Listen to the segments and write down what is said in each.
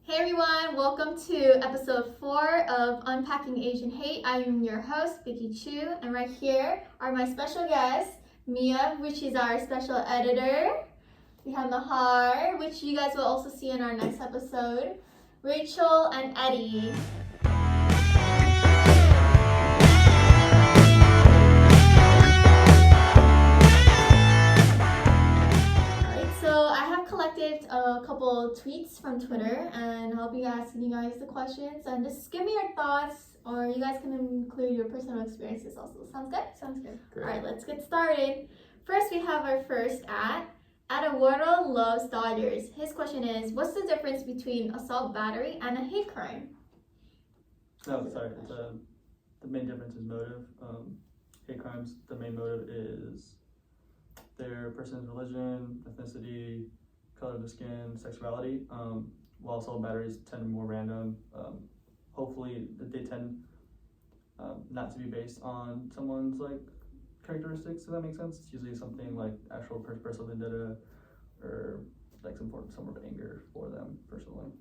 Hey everyone, welcome to episode 4 of Unpacking Asian Hate. I am your host, Vicky Chu, and right here are my special guests, Mia, which is our special editor. We have Mehar, which you guys will also see in our next episode, Rachel, and Eddie. A couple tweets from Twitter, and I'll be asking you guys the questions, and just give me your thoughts, or you guys can include your personal experiences also. Sounds good? Sounds good. Great. All right, let's get started. First, we have our first at Eduardo Loves Dodgers. His question is, what's the difference between assault battery and a hate crime? The main difference is motive. Hate crimes, the main motive is their person's religion, ethnicity, color of the skin, sexuality, while assault batteries tend to be more random. Hopefully they tend not to be based on someone's characteristics, if that makes sense. It's usually something like actual personal vendetta or some form of anger for them personally.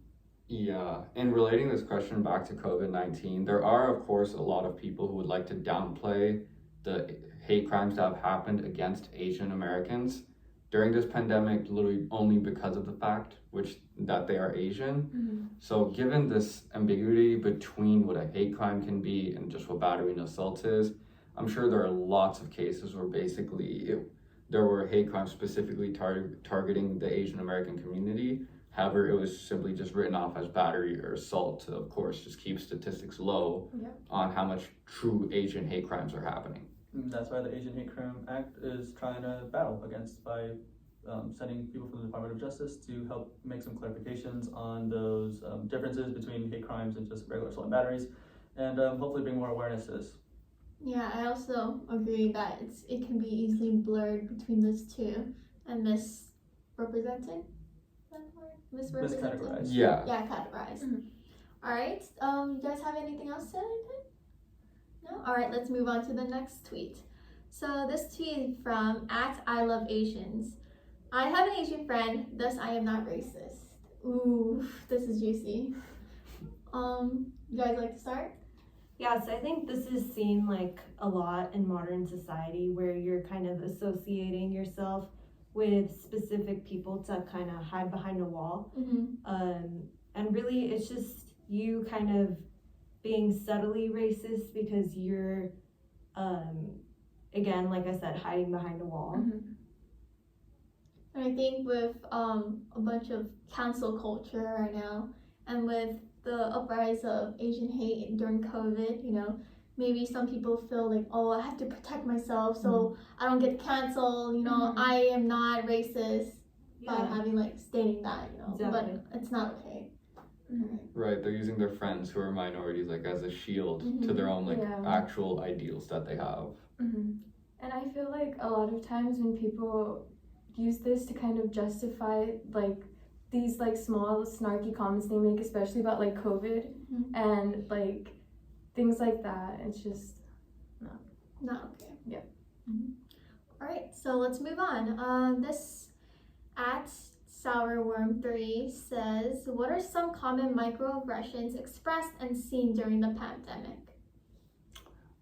Yeah, and relating this question back to COVID-19, there are of course a lot of people who would like to downplay the hate crimes that have happened against Asian Americans during this pandemic, literally only because of the fact that they are Asian. Mm-hmm. So given this ambiguity between what a hate crime can be and just what battery and assault is, I'm sure there are lots of cases where basically there were hate crimes specifically targeting the Asian American community. However, it was simply just written off as battery or assault to, of course, just keep statistics low on how much true Asian hate crimes are happening. That's why the Asian Hate Crime Act is trying to battle against by sending people from the Department of Justice to help make some clarifications on those differences between hate crimes and just regular assault and batteries, and hopefully bring more awareness to this. Yeah, I also agree that it can be easily blurred between those two and misrepresented. Miscategorized. Yeah. Yeah, categorized. Mm-hmm. All right. You guys have anything else to say? No? All right, let's move on to the next tweet. So this tweet is from @ILoveAsians. I have an Asian friend, thus I am not racist. Ooh, this is juicy. You guys like to start? Yes, I think this is seen a lot in modern society where you're kind of associating yourself with specific people to kind of hide behind a wall. Mm-hmm. And really it's just you kind of being subtly racist because you're, again, like I said, hiding behind a wall. Mm-hmm. And I think with a bunch of cancel culture right now, and with the uprise of Asian hate during COVID, maybe some people feel like, oh, I have to protect myself so I don't get canceled, I am not racist by having stating that, Exactly. But it's not okay. Mm-hmm. Right, they're using their friends who are minorities as a shield to their own actual ideals that they have. Mm-hmm. And I feel like a lot of times when people use this to kind of justify these small snarky comments they make, especially about COVID and things like that, it's just not okay. Yeah. Mm-hmm. All right, so let's move on. This @Sourworm3 says, what are some common microaggressions expressed and seen during the pandemic?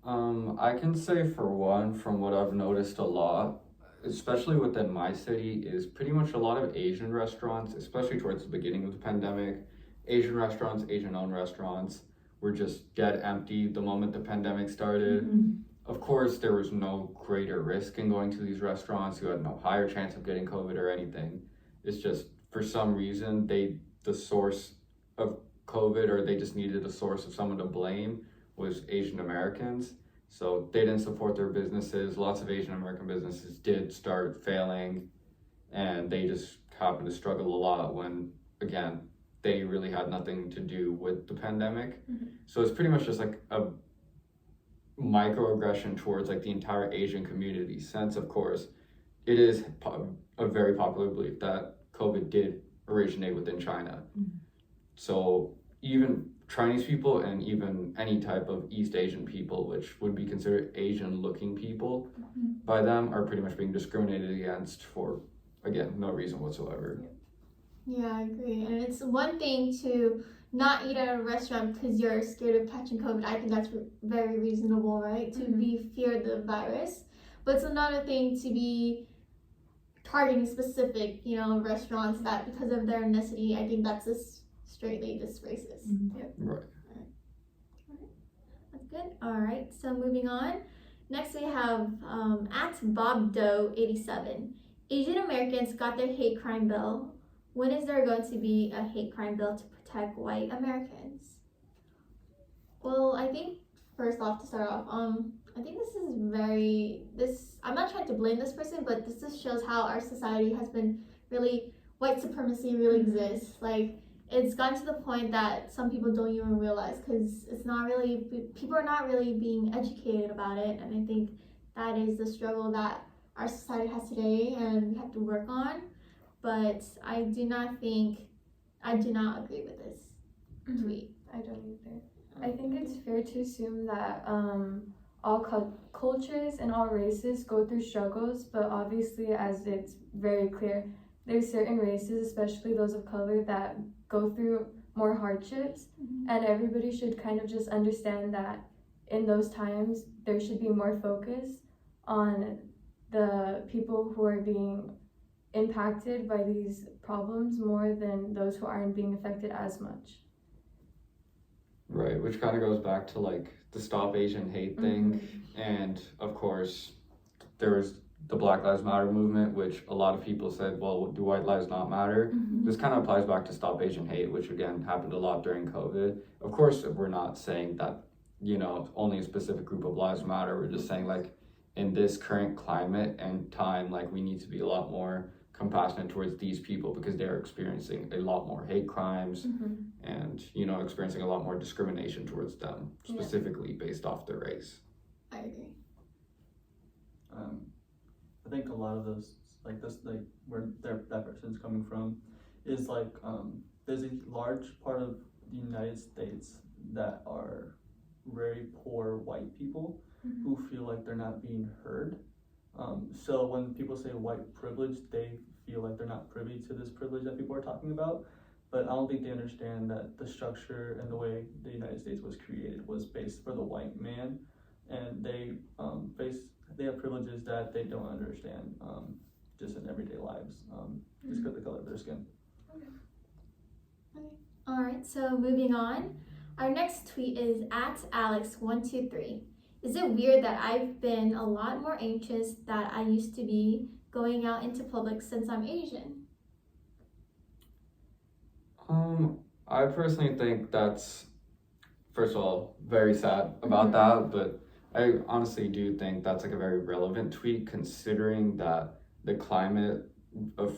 I can say for one, from what I've noticed a lot, especially within my city, is pretty much a lot of Asian restaurants, especially towards the beginning of the pandemic. Asian restaurants, Asian-owned restaurants were just dead empty the moment the pandemic started. Mm-hmm. Of course, there was no greater risk in going to these restaurants. You had no higher chance of getting COVID or anything. It's just, for some reason, the source of COVID, or they just needed a source of someone to blame, was Asian Americans. So they didn't support their businesses. Lots of Asian American businesses did start failing, and they just happened to struggle a lot when, again, they really had nothing to do with the pandemic. Mm-hmm. So it's pretty much just a microaggression towards the entire Asian community, since of course it is a very popular belief that COVID did originate within China. Mm-hmm. So even Chinese people and even any type of East Asian people, which would be considered Asian looking people by them, are pretty much being discriminated against for, again, no reason whatsoever. Yeah, I agree. And it's one thing to not eat at a restaurant because you're scared of catching COVID. I think that's very reasonable, right? To be fear the virus. But it's another thing to be targeting specific, restaurants that because of their ethnicity. I think that's just straightly just racist. Yep. Right. That's good. All right. So moving on. Next we have at BobDoe87. Asian Americans got their hate crime bill. When is there going to be a hate crime bill to protect white Americans? Well, I think first off to start off, I think I'm not trying to blame this person, but this just shows how our society has been really, white supremacy really exists. Like, it's gotten to the point that some people don't even realize because people are not really being educated about it. And I think that is the struggle that our society has today and we have to work on. But I do not agree with this tweet. I don't either. I think it's fair to assume that all cultures and all races go through struggles, but obviously, as it's very clear, there's certain races, especially those of color, that go through more hardships, and everybody should kind of just understand that in those times, there should be more focus on the people who are being impacted by these problems more than those who aren't being affected as much. Right, which kind of goes back to like the Stop Asian Hate thing. And of course, there was the Black Lives Matter movement, which a lot of people said, well, do white lives not matter? This kind of applies back to Stop Asian Hate, which again happened a lot during COVID. Of course, we're not saying that, only a specific group of lives matter. We're just saying like in this current climate and time, like we need to be a lot more compassionate towards these people because they're experiencing a lot more hate crimes and experiencing a lot more discrimination towards them, specifically based off their race. I agree. I think a lot of those where that person's coming from is there's a large part of the United States that are very poor white people who feel like they're not being heard. So when people say white privilege, they feel like they're not privy to this privilege that people are talking about. But I don't think they understand that the structure and the way the United States was created was based for the white man, and they have privileges that they don't understand just in everyday lives, just because of the color of their skin. Okay. All right. So moving on, our next tweet is at Alex123. Is it weird that I've been a lot more anxious than I used to be going out into public since I'm Asian? I personally think that's, first of all, very sad about that, but I honestly do think that's like a very relevant tweet considering that the climate of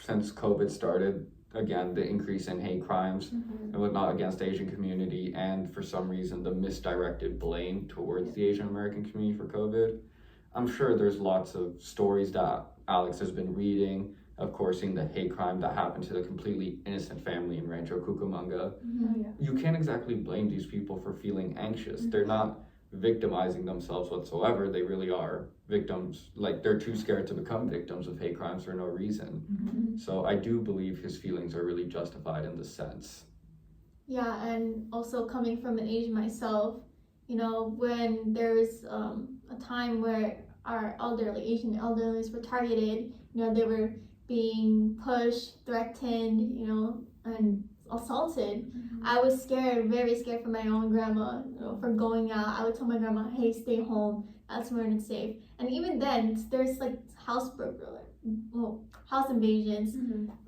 since COVID started, again, the increase in hate crimes and whatnot against the Asian community, and for some reason the misdirected blame towards the Asian American community for COVID. I'm sure there's lots of stories that Alex has been reading, of course, seeing the hate crime that happened to the completely innocent family in Rancho Cucamonga. You can't exactly blame these people for feeling anxious. They're not victimizing themselves whatsoever. They really are victims. Like, they're too scared to become victims of hate crimes for no reason. So I do believe his feelings are really justified in this sense. Yeah, and also coming from an Asian myself, when there's a time where our Asian elderlies were targeted, they were being pushed, threatened, and assaulted. I was scared, very scared for my own grandma, for going out. I would tell my grandma, hey, stay home, that's where it's safe. And even then, there's house invasions,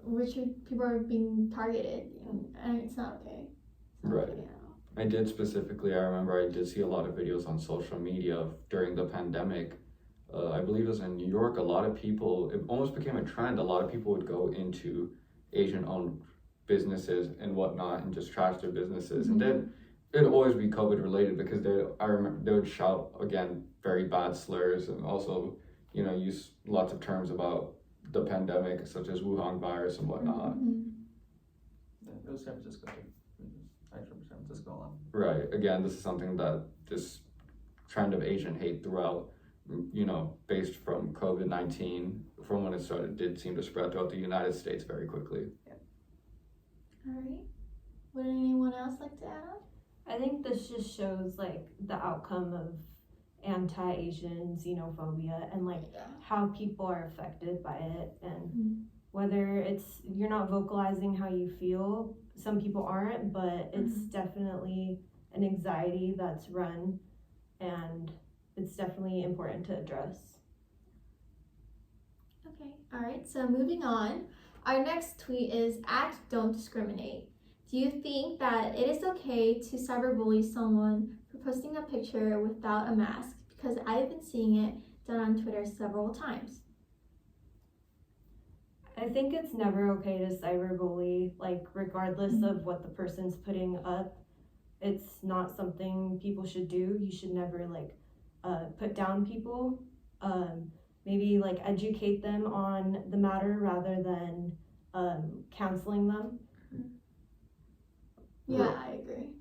which people are being targeted, and it's not okay. Right. I remember I did see a lot of videos on social media during the pandemic. I believe it was in New York, a lot of people, it almost became a trend. A lot of people would go into Asian-owned businesses and whatnot and just trash their businesses. And then it'd always be COVID related because I remember they would shout, again, very bad slurs and also, use lots of terms about the pandemic, such as Wuhan virus and whatnot. Yeah, it was San Francisco. I remember San Francisco a lot. Right. Again, this is something that this trend of Asian hate throughout, based from COVID-19, from when it started, did seem to spread throughout the United States very quickly. Alright. Would anyone else like to add on? I think this just shows like the outcome of anti-Asian xenophobia and like how people are affected by it, and whether it's you're not vocalizing how you feel, some people aren't, but it's definitely an anxiety that's run, and it's definitely important to address. Okay, alright, so moving on. Our next tweet is @don't discriminate. Do you think that it is okay to cyberbully someone for posting a picture without a mask? Because I've been seeing it done on Twitter several times. I think it's never okay to cyberbully, like regardless of what the person's putting up. It's not something people should do. You should never like put down people. Maybe like educate them on the matter rather than counseling them. Yeah, I agree.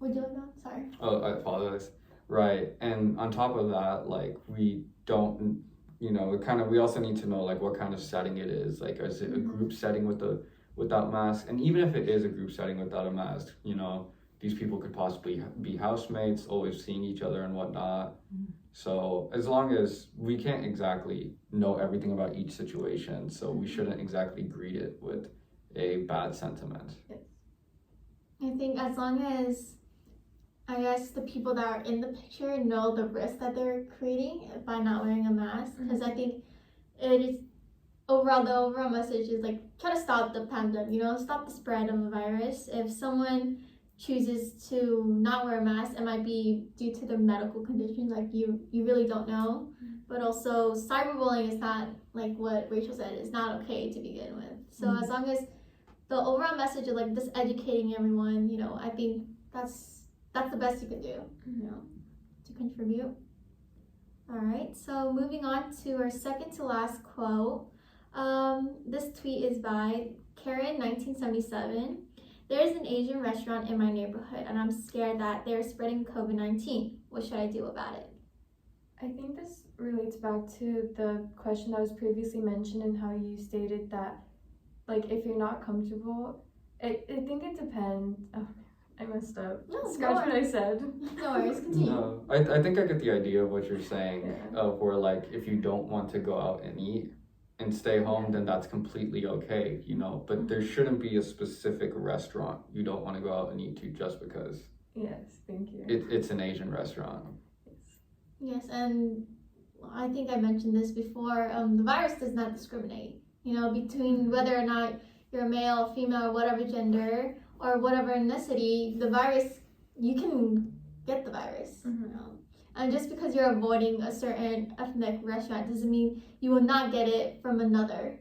Would you like that? Sorry. Oh, I apologize. Right, and on top of that, like we don't, we also need to know like what kind of setting it is. Like, is it a group setting without mask? And even if it is a group setting without a mask, these people could possibly be housemates, always seeing each other and whatnot. So as long as we can't exactly know everything about each situation, so we shouldn't exactly greet it with a bad sentiment. I think as long as, I guess, the people that are in the picture know the risk that they're creating by not wearing a mask, because I think it is the overall message is like try to stop the pandemic, stop the spread of the virus. If someone chooses to not wear a mask, it might be due to their medical conditions, like you really don't know. But also cyberbullying is not, like what Rachel said, is not okay to begin with. So as long as the overall message of like just educating everyone, I think that's the best you can do, to contribute. All right, so moving on to our second to last quote. This tweet is by Karen 1977. There is an Asian restaurant in my neighborhood and I'm scared that they're spreading COVID-19. What should I do about it? I think this relates back to the question that was previously mentioned and how you stated that, like, if you're not comfortable, I think it depends. Oh, I messed up. No, Scratch what I said. No worries, continue. No, I think I get the idea of what you're saying. Of where like if you don't want to go out and eat and stay home, then that's completely okay, But there shouldn't be a specific restaurant you don't want to go out and eat to just because. Yes, thank you. It's an Asian restaurant. Yes, and I think I mentioned this before. The virus does not discriminate, between whether or not you're a male, female, or whatever gender, or whatever ethnicity. The virus, you can get the virus, And just because you're avoiding a certain ethnic restaurant doesn't mean you will not get it from another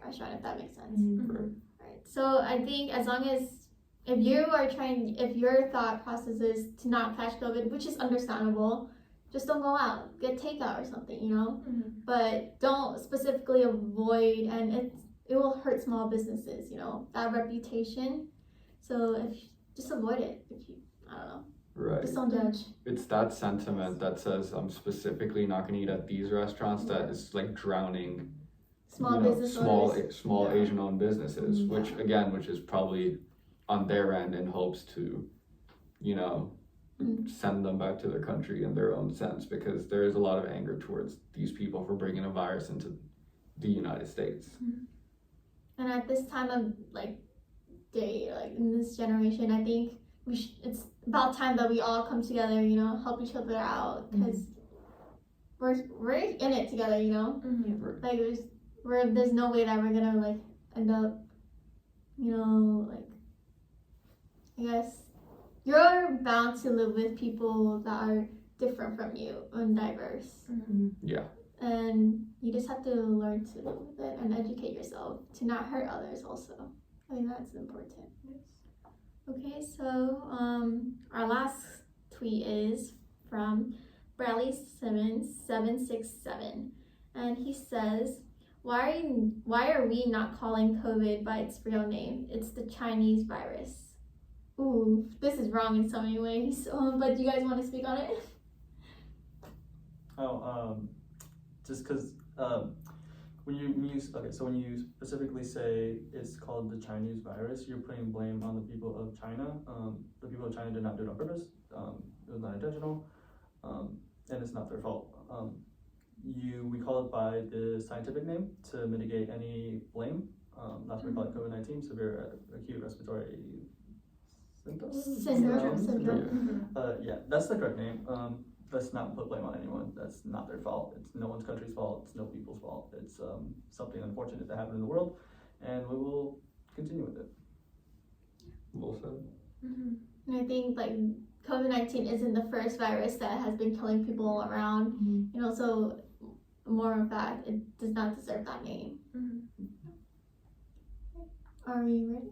restaurant, if that makes sense. Right. So I think as long as if your thought process is to not catch COVID, which is understandable, just don't go out, get takeout or something, But don't specifically avoid, and it will hurt small businesses, that reputation. So just avoid it. I don't know. Right. Just don't judge. It's that sentiment that says I'm specifically not going to eat at these restaurants that is like drowning Business owners. small Asian-owned businesses, which is probably on their end in hopes to, send them back to their country in their own sense, because there is a lot of anger towards these people for bringing a virus into the United States. And at this time of day, in this generation, I think it's about time that we all come together, help each other out, because we're in it together, Like there's no way that we're gonna end up, I guess you're bound to live with people that are different from you and diverse. Yeah. And you just have to learn to live with it and educate yourself to not hurt others also. I think that's important. Okay, so our last tweet is from Bradley Simmons 767, and he says, why are we not calling COVID by its real name? It's the Chinese virus. Ooh, this is wrong in so many ways. But do you guys want to speak on it? Just because when you specifically say it's called the Chinese virus, you're putting blame on the people of China. The people of China did not do it on purpose. It was not intentional, and it's not their fault. We call it by the scientific name to mitigate any blame. That's why we call it COVID-19, severe acute respiratory Syndrome. Yeah, that's the correct name. Let's not put blame on anyone. That's not their fault. It's no one's country's fault. It's no people's fault. It's something unfortunate that happened in the world, and we will continue with it. Well said. And I think like COVID-19 isn't the first virus that has been killing people all around. And also, more in fact, it does not deserve that name. Are we ready?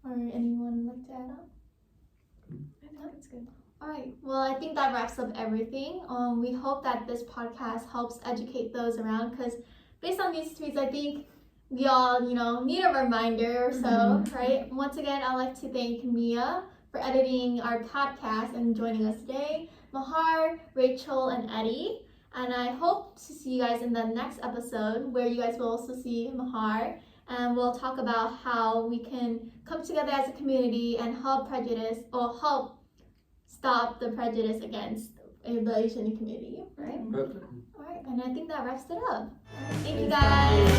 Or anyone like to add on? I think that's good. All right. Well, I think that wraps up everything. We hope that this podcast helps educate those around, because based on these tweets, I think we all, need a reminder or so, right? Once again, I'd like to thank Mia for editing our podcast and joining us today, Mehar, Rachel, and Eddie. And I hope to see you guys in the next episode, where you guys will also see Mehar, and we'll talk about how we can come together as a community and help stop the prejudice against the Asian community, right? All right, and I think that wraps it up. Thank you guys.